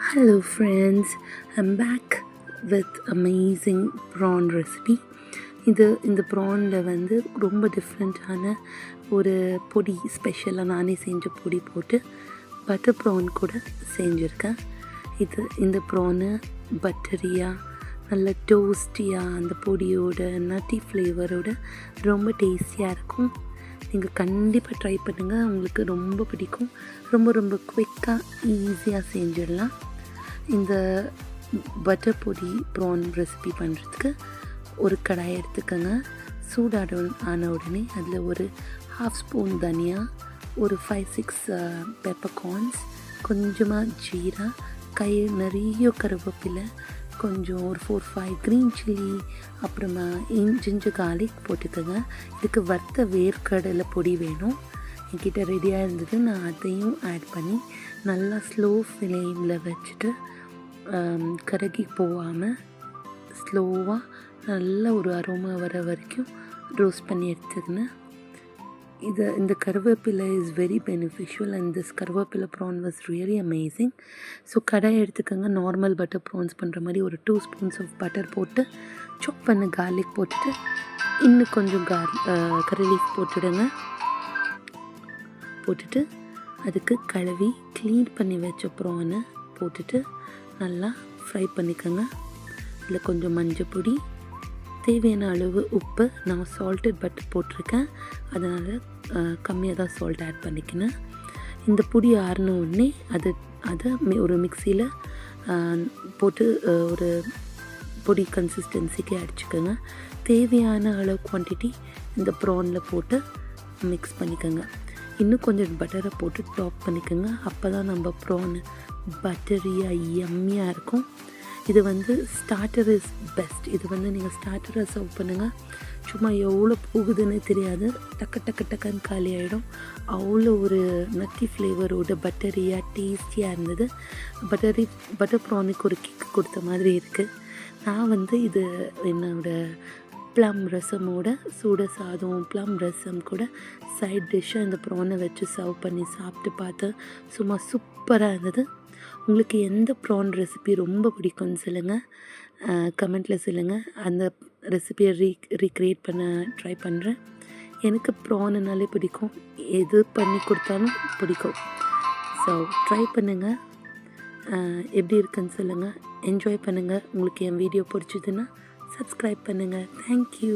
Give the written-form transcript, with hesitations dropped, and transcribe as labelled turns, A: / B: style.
A: Hello friends, I'm back with amazing prawn recipe. இந்த ப்ரானில் வந்து ரொம்ப டிஃப்ரெண்ட்டான ஒரு பொடி ஸ்பெஷலாக நானே செஞ்ச பொடி போட்டு பட்டர் ப்ரான் கூட செஞ்சுருக்கேன். இந்த ப்ரானு பட்டரியாக நல்ல டோஸ்டியாக அந்த பொடியோட நட்டி ஃப்ளேவரோட ரொம்ப டேஸ்டியாக இருக்கும். நீங்கள் கண்டிப்பாக ட்ரை பண்ணுங்கள், உங்களுக்கு ரொம்ப பிடிக்கும். ரொம்ப குவிக்காக ஈஸியாக செஞ்சிடலாம். இந்த பட்டர் பொடி ப்ரான் ரெசிபி பண்ணுறதுக்கு ஒரு கடாய் எடுத்துக்கோங்க. ஆன உடனே அதில் ஒரு 1/2 ஸ்பூன் தனியா, ஒரு 5-6 பெப்பர்கார்ன்ஸ், கொஞ்சமாக ஜீரா, கை நிறைய கருவேப்பிலை, கொஞ்சம் ஒரு 4-5 க்ரீன் சில்லி, அப்புறமா ஜிஞ்சர் கார்லிக் போட்டுக்கோங்க. இதுக்கு வறுத்த வேர்க்கடலை பொடி வேணும். என்கிட்ட ரெடியாக இருந்தது. நான் அதையும் ஆட் பண்ணி நல்லா ஸ்லோ ஃப்ளேமில் வச்சுட்டு கருகி போகாமல் ஸ்லோவாக நல்ல ஒரு அரோமா வர வரைக்கும் ரோஸ்ட் பண்ணி எடுத்துக்கினேன். இந்த karuveppilai is very beneficial and this karuveppilai prawn was really amazing. So கடாய் எடுத்துக்கோங்க. நார்மல் பட்டர் ப்ரான்ஸ் பண்ணுற மாதிரி ஒரு 2 ஸ்பூன்ஸ் ஆஃப் பட்டர் போட்டு சாப் பண்ண கார்லிக் போட்டுட்டு இன்னும் கொஞ்சம் கரி லீஃப் போட்டுட்டு அதுக்கு கழுவி க்ளீன் பண்ணி வச்ச ப்ரானை போட்டுட்டு நல்லா ஃப்ரை பண்ணிக்கோங்க. இதில் கொஞ்சம் மஞ்சள் பொடி, தேவையான அளவு உப்பு. நான் சால்ட்டட் பட்டர் போட்டிருக்கேன், அதனால் கம்மியாக தான் சால்ட் ஆட் பண்ணிக்கினேன். இந்த பொடி ஆறின உடனே அதை ஒரு மிக்சியில் போட்டு ஒரு பொடி கன்சிஸ்டன்சிக்கு அடிச்சுக்கோங்க. தேவையான அளவு குவான்டிட்டி இந்த ப்ரானில் போட்டு மிக்ஸ் பண்ணிக்கோங்க. இன்னும் கொஞ்சம் பட்டரை போட்டு டாப் பண்ணிக்கோங்க. அப்போ தான் நம்ம ப்ரான் பட்டரியாக யம்மியாக இருக்கும். இது வந்து ஸ்டார்டர் இஸ் பெஸ்ட். இது வந்து நீங்கள் ஸ்டார்டரை சர்வ் பண்ணுங்கள். சும்மா எவ்வளோ போகுதுன்னு தெரியாது, டக்குன்னு காலி ஆகிடும். அவ்வளோ ஒரு நட்டி ஃப்ளேவரோட பட்டரியாக டேஸ்டியாக இருந்தது. பட்டர் ப்ரானுக்கு ஒரு கிக் கொடுத்த மாதிரி இருக்குது. நான் வந்து இது என்னோடய ப்ளம் ரசமோட சூட சாதம், ப்ளம் ரசம் கூட சைட் டிஷ்ஷாக இந்த ப்ரானை வச்சு சர்வ் பண்ணி சாப்பிட்டு பார்த்தேன். சும்மா சூப்பராக இருந்தது. உங்களுக்கு எந்த ப்ரான் ரெசிபி ரொம்ப பிடிக்கும்னு சொல்லுங்கள், கமெண்ட்டில் சொல்லுங்கள். அந்த ரெசிபியை ரீக்ரியேட் பண்ண ட்ரை பண்ணுறேன். எனக்கு ப்ரானுனாலே பிடிக்கும், எது பண்ணி கொடுத்தாலும் பிடிக்கும். ஸோ ட்ரை பண்ணுங்கள், எப்படி இருக்குன்னு சொல்லுங்கள், என்ஜாய் பண்ணுங்கள். உங்களுக்கு என் வீடியோ பிடிச்சதுன்னா சப்ஸ்கிரைப் பண்ணுங்கள். தேங்க்யூ.